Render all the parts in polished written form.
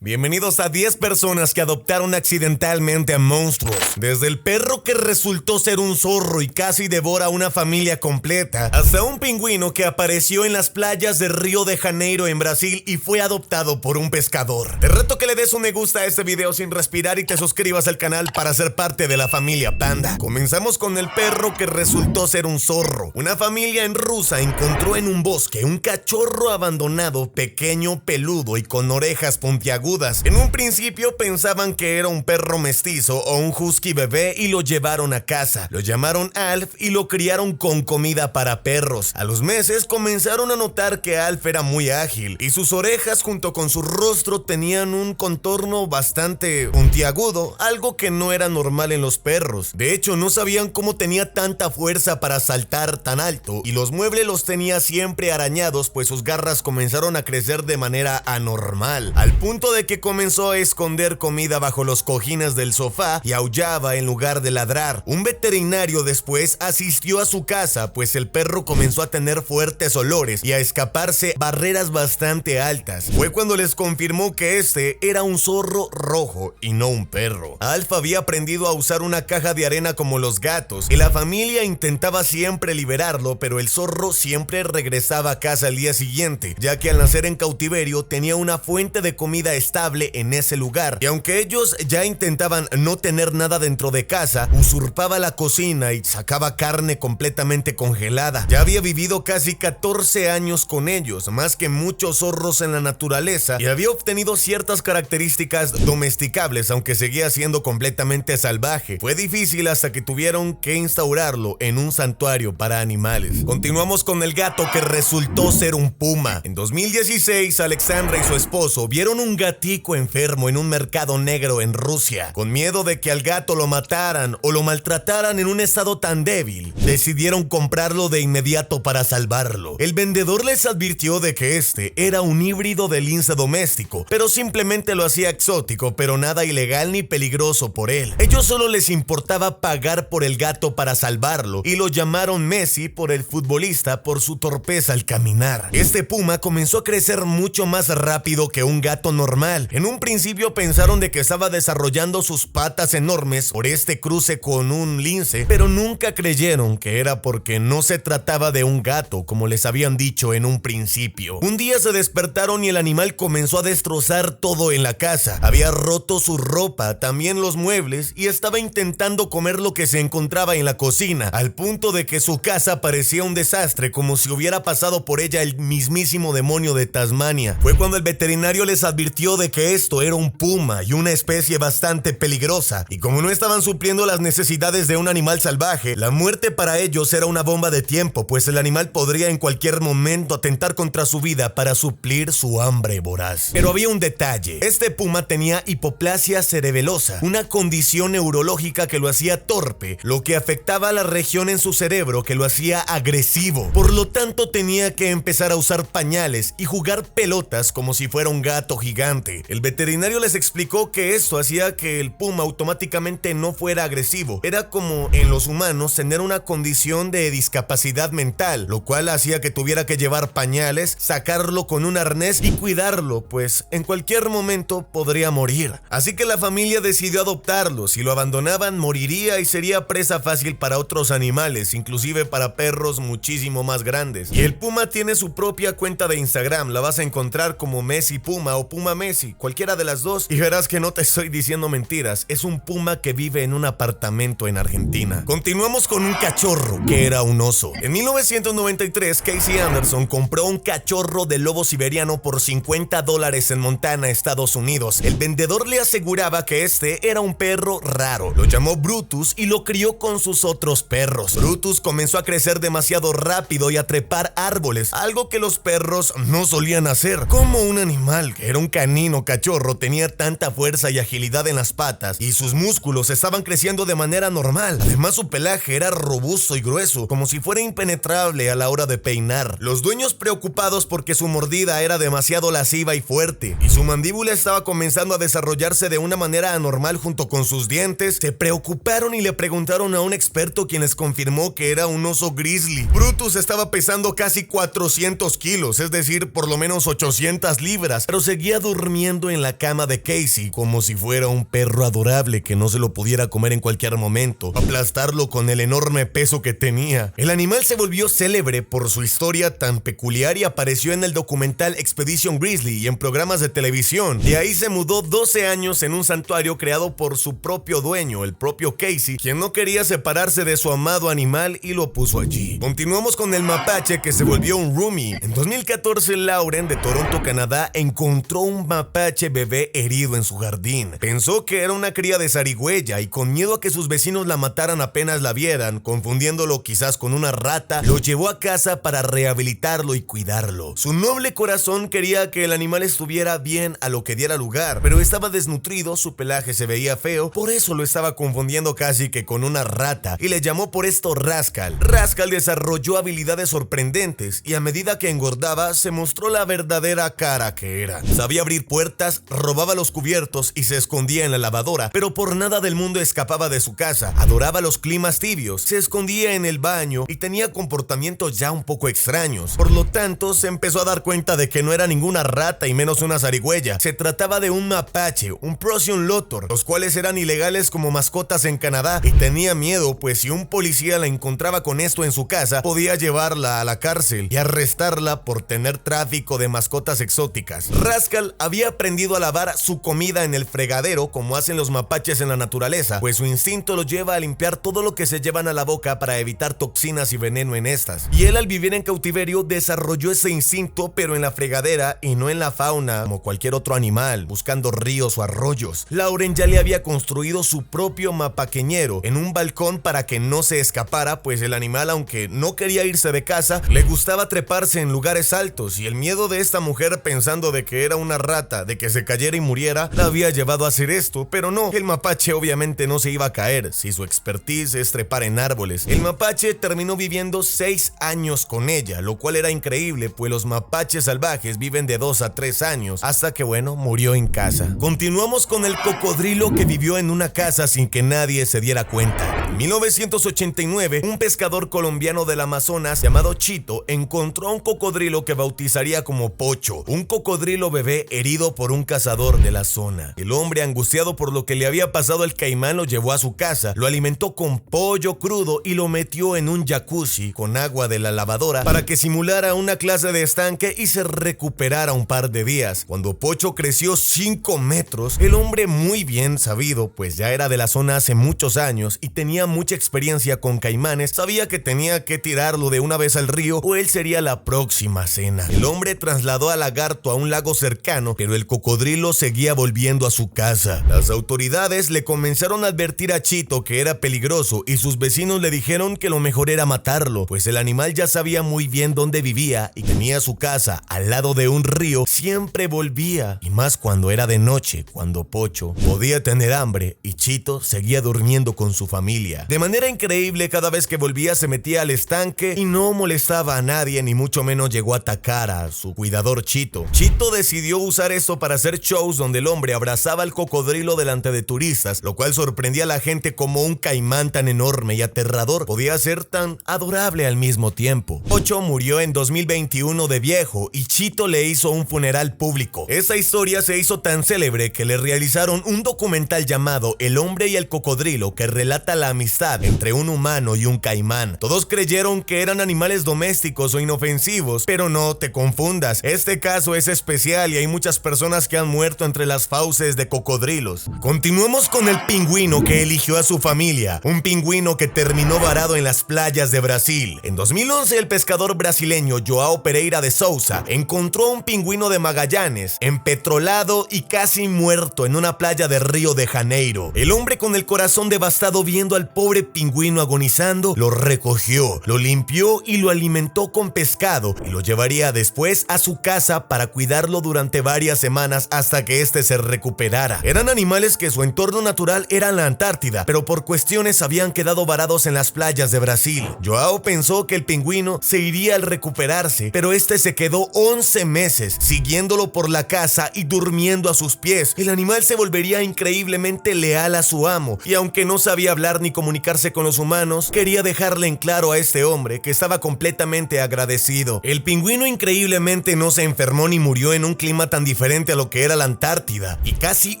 Bienvenidos a 10 personas que adoptaron accidentalmente a monstruos. Desde el perro que resultó ser un zorro y casi devora a una familia completa, hasta un pingüino que apareció en las playas de Río de Janeiro en Brasil y fue adoptado por un pescador. Te reto que le des un me gusta a este video sin respirar y te suscribas al canal para ser parte de la familia Panda. Comenzamos con el perro que resultó ser un zorro. Una familia en Rusia encontró en un bosque un cachorro abandonado, pequeño, peludo y con orejas puntiagudas. En un principio pensaban que era un perro mestizo o un husky bebé y lo llevaron a casa. Lo llamaron Alf y lo criaron con comida para perros. A los meses comenzaron a notar que Alf era muy ágil y sus orejas junto con su rostro tenían un contorno bastante puntiagudo, algo que no era normal en los perros. De hecho, no sabían cómo tenía tanta fuerza para saltar tan alto y los muebles los tenía siempre arañados, pues sus garras comenzaron a crecer de manera anormal, al punto de que comenzó a esconder comida bajo los cojines del sofá y aullaba en lugar de ladrar. Un veterinario después asistió a su casa, pues el perro comenzó a tener fuertes olores y a escaparse barreras bastante altas. Fue cuando les confirmó que este era un zorro rojo y no un perro. Alf había aprendido a usar una caja de arena como los gatos y la familia intentaba siempre liberarlo, pero el zorro siempre regresaba a casa al día siguiente, ya que al nacer en cautiverio tenía una fuente de comida estable en ese lugar, y aunque ellos ya intentaban no tener nada dentro de casa, usurpaba la cocina y sacaba carne completamente congelada. Ya había vivido casi 14 años con ellos, más que muchos zorros en la naturaleza, y había obtenido ciertas características domesticables, aunque seguía siendo completamente salvaje. Fue difícil hasta que tuvieron que instaurarlo en un santuario para animales. Continuamos con el gato que resultó ser un puma. En 2016, Alexandra y su esposo vieron un gatico enfermo en un mercado negro en Rusia. Con miedo de que al gato lo mataran o lo maltrataran en un estado tan débil, decidieron comprarlo de inmediato para salvarlo. El vendedor les advirtió de que este era un híbrido de lince doméstico, pero simplemente lo hacía exótico, pero nada ilegal ni peligroso por él. Ellos solo les importaba pagar por el gato para salvarlo y lo llamaron Messi por el futbolista por su torpeza al caminar. Este puma comenzó a crecer mucho más rápido que un gato normal. En un principio pensaron de que estaba desarrollando sus patas enormes por este cruce con un lince, pero nunca creyeron que era porque no se trataba de un gato, como les habían dicho en un principio. Un día se despertaron y el animal comenzó a destrozar todo en la casa. Había roto su ropa, también los muebles, y estaba intentando comer lo que se encontraba en la cocina, al punto de que su casa parecía un desastre, como si hubiera pasado por ella el mismísimo demonio de Tasmania. Fue cuando el veterinario les advirtió de que esto era un puma y una especie bastante peligrosa, y como no estaban supliendo las necesidades de un animal salvaje, la muerte para ellos era una bomba de tiempo, pues el animal podría en cualquier momento atentar contra su vida para suplir su hambre voraz. Pero había un detalle: este puma tenía hipoplasia cerebelosa, una condición neurológica que lo hacía torpe, lo que afectaba a la región en su cerebro que lo hacía agresivo. Por lo tanto, tenía que empezar a usar pañales y jugar pelotas como si fuera un gato gigante. El veterinario les explicó que esto hacía que el puma automáticamente no fuera agresivo. Era como en los humanos tener una condición de discapacidad mental, lo cual hacía que tuviera que llevar pañales, sacarlo con un arnés y cuidarlo, pues en cualquier momento podría morir. Así que la familia decidió adoptarlo. Si lo abandonaban, moriría y sería presa fácil para otros animales, inclusive para perros muchísimo más grandes. Y el puma tiene su propia cuenta de Instagram, la vas a encontrar como Messi Puma o Puma Messi, cualquiera de las dos, y verás que no te estoy diciendo mentiras. Es un puma que vive en un apartamento en Argentina. Continuamos con un cachorro que era un oso. En 1993, Casey Anderson compró un cachorro de lobo siberiano por $50 en Montana, Estados Unidos. El vendedor le aseguraba que este era un perro raro. Lo llamó Brutus y lo crió con sus otros perros. Brutus comenzó a crecer demasiado rápido y a trepar árboles, algo que los perros no solían hacer. Como un animal que era un canino cachorro tenía tanta fuerza y agilidad en las patas y sus músculos estaban creciendo de manera normal. Además, su pelaje era robusto y grueso, como si fuera impenetrable a la hora de peinar. Los dueños, preocupados porque su mordida era demasiado lasciva y fuerte y su mandíbula estaba comenzando a desarrollarse de una manera anormal junto con sus dientes, se preocuparon y le preguntaron a un experto, quien les confirmó que era un oso grizzly. Brutus estaba pesando casi 400 kilos, es decir, por lo menos 800 libras, pero seguía durmiendo durmiendo en la cama de Casey como si fuera un perro adorable que no se lo pudiera comer en cualquier momento, aplastarlo con el enorme peso que tenía. El animal se volvió célebre por su historia tan peculiar y apareció en el documental Expedition Grizzly y en programas de televisión. De ahí se mudó 12 años en un santuario creado por su propio dueño, el propio Casey, quien no quería separarse de su amado animal y lo puso allí. Continuamos con el mapache que se volvió un roomie. En 2014, Lauren de Toronto, Canadá, encontró un mapache bebé herido en su jardín. Pensó que era una cría de zarigüeya y con miedo a que sus vecinos la mataran apenas la vieran, confundiéndolo quizás con una rata, lo llevó a casa para rehabilitarlo y cuidarlo. Su noble corazón quería que el animal estuviera bien a lo que diera lugar, pero estaba desnutrido, su pelaje se veía feo, por eso lo estaba confundiendo casi que con una rata y le llamó por esto Rascal. Rascal desarrolló habilidades sorprendentes y a medida que engordaba se mostró la verdadera cara que era. Sabía abrir puertas, robaba los cubiertos y se escondía en la lavadora, pero por nada del mundo escapaba de su casa. Adoraba los climas tibios, se escondía en el baño y tenía comportamientos ya un poco extraños. Por lo tanto, se empezó a dar cuenta de que no era ninguna rata y menos una zarigüeya. Se trataba de un mapache, un Prussian Lotor, los cuales eran ilegales como mascotas en Canadá y tenía miedo, pues si un policía la encontraba con esto en su casa, podía llevarla a la cárcel y arrestarla por tener tráfico de mascotas exóticas. Rascal había aprendido a lavar su comida en el fregadero como hacen los mapaches en la naturaleza, pues su instinto lo lleva a limpiar todo lo que se llevan a la boca para evitar toxinas y veneno en estas. Y él, al vivir en cautiverio, desarrolló ese instinto pero en la fregadera y no en la fauna como cualquier otro animal, buscando ríos o arroyos. Lauren ya le había construido su propio mapaqueñero en un balcón para que no se escapara, pues el animal, aunque no quería irse de casa, le gustaba treparse en lugares altos y el miedo de esta mujer, pensando de que era una rata, de que se cayera y muriera, la había llevado a hacer esto. Pero no, el mapache obviamente no se iba a caer, si su expertise es trepar en árboles. El mapache terminó viviendo 6 años con ella, lo cual era increíble, pues los mapaches salvajes viven de 2 a 3 años, hasta que bueno, murió en casa. Continuamos con el cocodrilo que vivió en una casa sin que nadie se diera cuenta. En 1989, un pescador colombiano del Amazonas llamado Chito encontró a un cocodrilo que bautizaría como Pocho, un cocodrilo bebé herido por un cazador de la zona. El hombre, angustiado por lo que le había pasado al caimán, lo llevó a su casa, lo alimentó con pollo crudo y lo metió en un jacuzzi con agua de la lavadora para que simulara una clase de estanque y se recuperara un par de días. Cuando Pocho creció 5 metros, el hombre, muy bien sabido, pues ya era de la zona hace muchos años y tenía mucha experiencia con caimanes, sabía que tenía que tirarlo de una vez al río o él sería la próxima cena. El hombre trasladó al lagarto a un lago cercano, pero el cocodrilo seguía volviendo a su casa. Las autoridades le comenzaron a advertir a Chito que era peligroso y sus vecinos le dijeron que lo mejor era matarlo, pues el animal ya sabía muy bien dónde vivía y tenía su casa al lado de un río. Siempre volvía, y más cuando era de noche, cuando Pocho podía tener hambre y Chito seguía durmiendo con su familia. De manera increíble, cada vez que volvía se metía al estanque y no molestaba a nadie, ni mucho menos llegó a atacar a su cuidador Chito. Chito decidió usar esto para hacer shows donde el hombre abrazaba al cocodrilo delante de turistas, lo cual sorprendía a la gente como un caimán tan enorme y aterrador podía ser tan adorable al mismo tiempo. Pocho murió en 2021 de viejo y Chito le hizo un funeral público. Esa historia se hizo tan célebre que le realizaron un documental llamado El hombre y el cocodrilo, que relata la amistad entre un humano y un caimán. Todos creyeron que eran animales domésticos o inofensivos, pero no te confundas, este caso es especial y hay muchas personas que han muerto entre las fauces de cocodrilos. Continuemos con el pingüino que eligió a su familia, un pingüino que terminó varado en las playas de Brasil. En 2011, el pescador brasileño João Pereira de Souza encontró un pingüino de Magallanes, empetrolado y casi muerto en una playa de Río de Janeiro. El hombre, con el corazón devastado viendo al pobre pingüino agonizando, lo recogió, lo limpió y lo alimentó con pescado y lo llevaría después a su casa para cuidarlo durante varias semanas hasta que este se recuperara. Eran animales que su entorno natural era la Antártida, pero por cuestiones habían quedado varados en las playas de Brasil. João pensó que el pingüino se iría al recuperarse, pero este se quedó 11 meses siguiéndolo por la casa y durmiendo a sus pies. El animal se volvería increíblemente leal a su amo y aunque no sabía hablar ni comunicarse con los humanos, quería dejarle en claro a este hombre que estaba completamente agradecido. El pingüino increíblemente no se enfermó ni murió en un clima tan diferente a lo que era la Antártida, y casi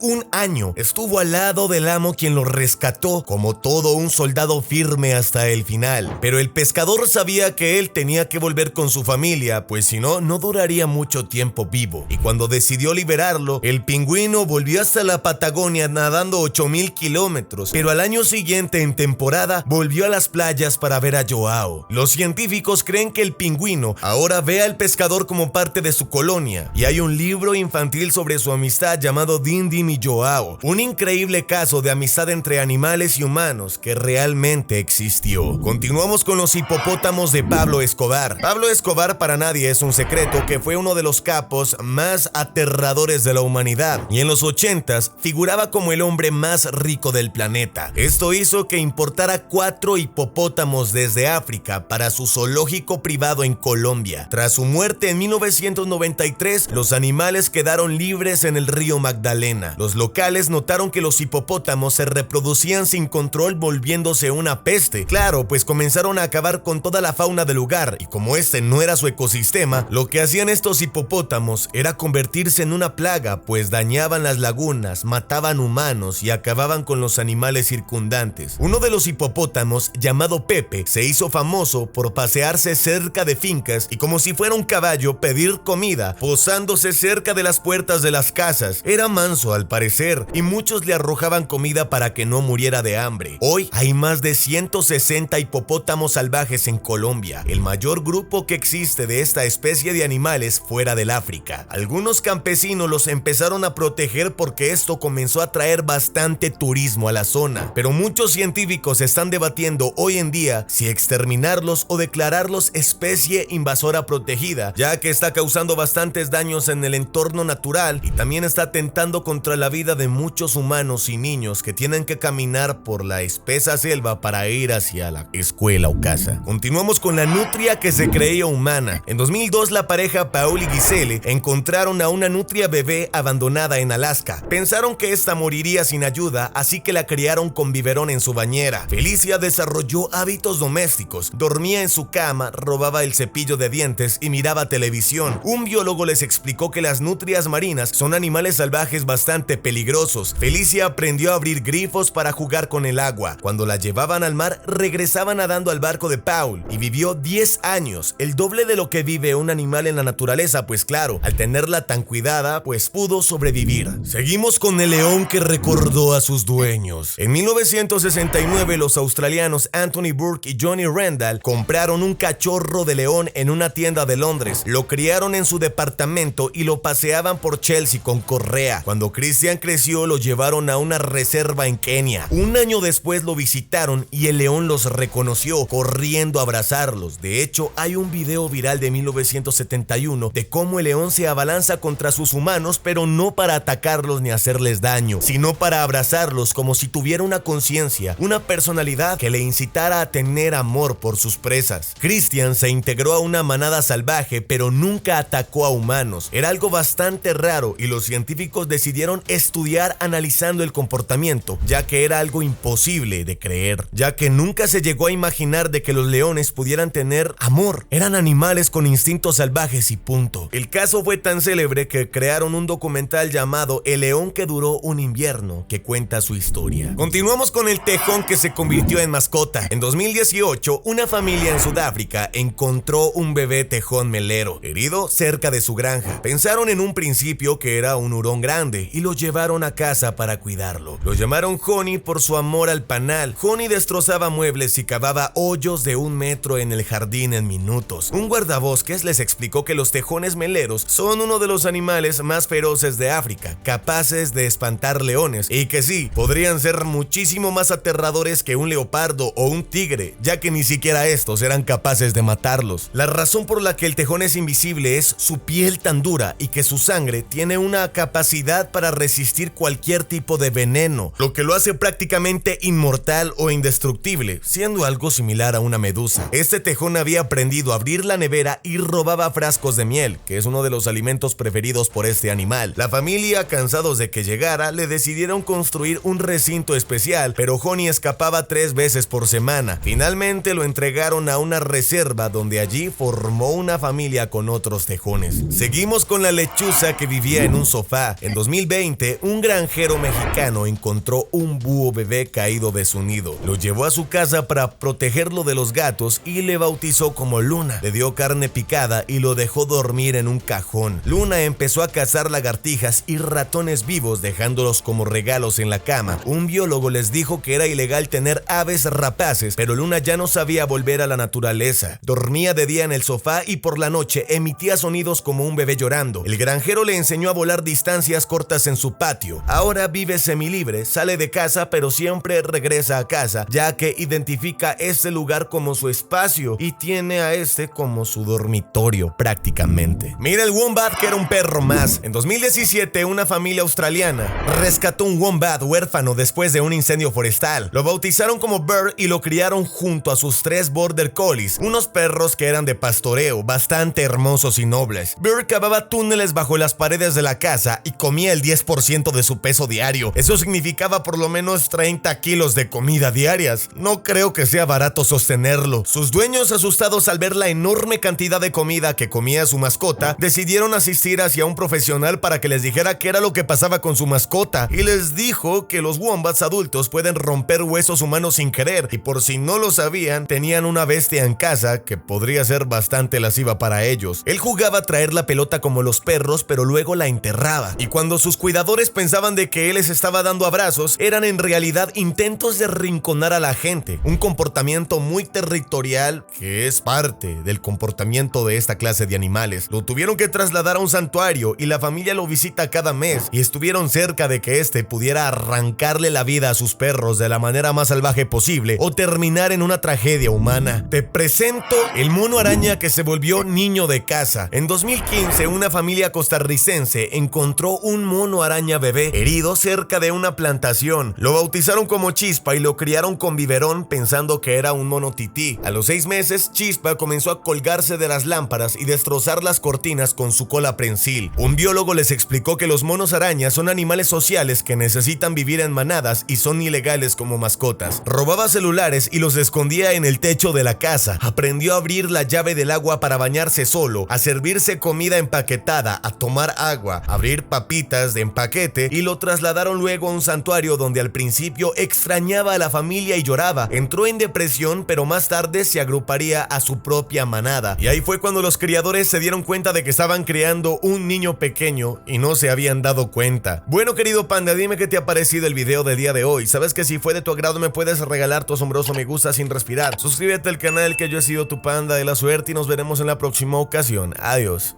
un año estuvo al lado del amo, quien lo rescató como todo un soldado firme hasta el final. Pero el pescador sabía que él tenía que volver con su familia, pues si no, no duraría mucho tiempo vivo. Y cuando decidió liberarlo, el pingüino volvió hasta la Patagonia nadando 8,000 kilómetros, pero al año siguiente, en temporada, volvió a las playas para ver a Joao. Los científicos creen que el pingüino ahora ve al pescador como parte de su colonia, y hay un libro infantil sobre su amistad llamado Din Din y Joao, un increíble caso de amistad entre animales y humanos que realmente existió. Continuamos con los hipopótamos de Pablo Escobar. Pablo Escobar, para nadie es un secreto que fue uno de los capos más aterradores de la humanidad, y en los 80s figuraba como el hombre más rico del planeta. Esto hizo que importara 4 hipopótamos desde África para su zoológico privado en Colombia. Tras su muerte en 1993, los animales quedaron libres en el río Magdalena. Los locales notaron que los hipopótamos se reproducían sin control, volviéndose una peste. Claro, pues comenzaron a acabar con toda la fauna del lugar, y como este no era su ecosistema, lo que hacían estos hipopótamos era convertirse en una plaga, pues dañaban las lagunas, mataban humanos y acababan con los animales circundantes. Uno de los hipopótamos, llamado Pepe, se hizo famoso por pasearse cerca de fincas y, como si fuera un caballo, pedir comida, posándose cerca de las puertas de las casas. Era manso al parecer, y muchos le arrojaban comida para que no muriera de hambre. Hoy hay más de 160 hipopótamos salvajes en Colombia, el mayor grupo que existe de esta especie de animales fuera del África. Algunos campesinos los empezaron a proteger porque esto comenzó a traer bastante turismo a la zona, pero muchos científicos están debatiendo hoy en día si exterminarlos o declararlos especie invasora protegida, ya que está causando bastantes daños en el entorno natural y también está atentando contra la vida de muchos humanos y niños que tienen que caminar por la espesa selva para ir hacia la escuela o casa. Continuamos con la nutria que se creía humana. En 2002, la pareja Paul y Gisele encontraron a una nutria bebé abandonada en Alaska. Pensaron que esta moriría sin ayuda, así que la criaron con biberón en su bañera. Felicia desarrolló hábitos domésticos, dormía en su cama, robaba el cepillo de dientes y miraba televisión. Un biólogo les explicó que las nutrias marinas son animales salvajes bastante peligrosos. Felicia aprendió a abrir grifos para jugar con el agua. Cuando la llevaban al mar, regresaba nadando al barco de Paul y vivió 10 años, el doble de lo que vive un animal en la naturaleza, pues claro, al tenerla tan cuidada, pues pudo sobrevivir. Seguimos con el león que recordó a sus dueños. En 1969, los australianos Anthony Burke y Johnny Randall compraron un cachorro de león en una tienda de Londres. Lo criaron en su departamento y lo paseaban por Chelsea con correa. Cuando Christian creció, lo llevaron a una reserva en Kenia. Un año después lo visitaron y el león los reconoció, corriendo a abrazarlos. De hecho, hay un video viral de 1971 de cómo el león se abalanza contra sus humanos, pero no para atacarlos ni hacerles daño, sino para abrazarlos como si tuviera una conciencia, una personalidad que le incitara a tener amor por sus presas. Christian se integró a una manada salvaje, pero nunca atacó a humanos. Era algo bastante raro y los científicos decidieron estudiar analizando el comportamiento, ya que era algo imposible de creer, ya que nunca se llegó a imaginar de que los leones pudieran tener amor. Eran animales con instintos salvajes y punto. El caso fue tan célebre que crearon un documental llamado El león que duró un invierno, que cuenta su historia. Continuamos con el tejón que se convirtió en mascota. En 2018, una familia en Sudáfrica encontró un bebé tejón melero herido cerca de su granja. Pensaron en un principio que era un hurón grande y lo llevaron a casa para cuidarlo. Lo llamaron Honey por su amor al panal. Honey destrozaba muebles y cavaba hoyos de 1 metro en el jardín en minutos. Un guardabosques les explicó que los tejones meleros son uno de los animales más feroces de África, capaces de espantar leones, y que sí, podrían ser muchísimo más aterradores que un leopardo o un tigre, ya que ni siquiera estos eran capaces de matarlos. La razón por la que el tejón es invisible es su piel tan dura y que su sangre tiene una capacidad para resistir cualquier tipo de veneno, lo que lo hace prácticamente inmortal o indestructible, siendo algo similar a una medusa. Este tejón había aprendido a abrir la nevera y robaba frascos de miel, que es uno de los alimentos preferidos por este animal. La familia, cansados de que llegara, le decidieron construir un recinto especial, pero Honey y escapaba 3 veces por semana. Finalmente lo entregaron a una reserva donde allí formó una familia con otros tejones. Seguimos con la lechuza que vivía en un sofá. En 2020, un granjero mexicano encontró un búho bebé caído de su nido. Lo llevó a su casa para protegerlo de los gatos y le bautizó como Luna. Le dio carne picada y lo dejó dormir en un cajón. Luna empezó a cazar lagartijas y ratones vivos, dejándolos como regalos en la cama. Un biólogo les dijo que era ilegal tener aves rapaces, pero Luna ya no sabía volver a la naturaleza. Dormía de día en el sofá y por la noche emitía sonidos como un bebé llorando. El granjero le enseñó a volar distancias cortas en su patio. Ahora vive semilibre, sale de casa pero siempre regresa a casa, ya que identifica este lugar como su espacio y tiene a este como su dormitorio prácticamente. Mira el wombat, que era un perro más. En 2017, una familia australiana rescató un wombat huérfano después de un incendio forestal. Lo bautizaron como Bird y lo criaron junto a sus 3 border collies, unos perros que eran de pastoreo, bastante hermosos y nobles. Bird cavaba túneles bajo las paredes de la casa y comía el 10% de su peso diario. Eso significaba por lo menos 30 kilos de comida diarias. No creo que sea barato sostenerlo. Sus dueños, asustados al ver la enorme cantidad de comida que comía su mascota, decidieron asistir hacia un profesional para que les dijera qué era lo que pasaba con su mascota, y les dijo que los wombats adultos pueden romper huesos humanos sin querer, y por si no lo sabían, tenían una bestia en casa que podría ser bastante lasciva para ellos. Él jugaba a traer la pelota como los perros, pero luego la enterraba, y cuando sus cuidadores pensaban de que él les estaba dando abrazos, eran en realidad intentos de arrinconar a la gente, un comportamiento muy territorial que es parte del comportamiento de esta clase de animales. Lo tuvieron que trasladar a un santuario y la familia lo visita cada mes, y estuvieron cerca de que este pudiera arrancarle la vida a sus perros de la manera más salvaje posible o terminar en una tragedia humana. Te presento el mono araña que se volvió niño de casa. En 2015, una familia costarricense encontró un mono araña bebé herido cerca de una plantación. Lo bautizaron como Chispa y lo criaron con biberón pensando que era un mono tití. A los 6 meses, Chispa comenzó a colgarse de las lámparas y destrozar las cortinas con su cola prensil. Un biólogo les explicó que los monos arañas son animales sociales que necesitan vivir en manadas y son ilegales como mascotas. Robaba celulares y los escondía en el techo de la casa. Aprendió a abrir la llave del agua para bañarse solo, a servirse comida empaquetada, a tomar agua, a abrir papitas de empaquete, y lo trasladaron luego a un santuario donde al principio extrañaba a la familia y lloraba. Entró en depresión, pero más tarde se agruparía a su propia manada. Y ahí fue cuando los criadores se dieron cuenta de que estaban criando un niño pequeño y no se habían dado cuenta. Bueno, querido panda, dime qué te ha parecido el video del día de hoy. Sabes que si fue de tu agrado me puedes regalar tu asombroso me gusta sin respirar. Suscríbete al canal, que yo he sido tu panda de la suerte, y nos veremos en la próxima ocasión. Adiós.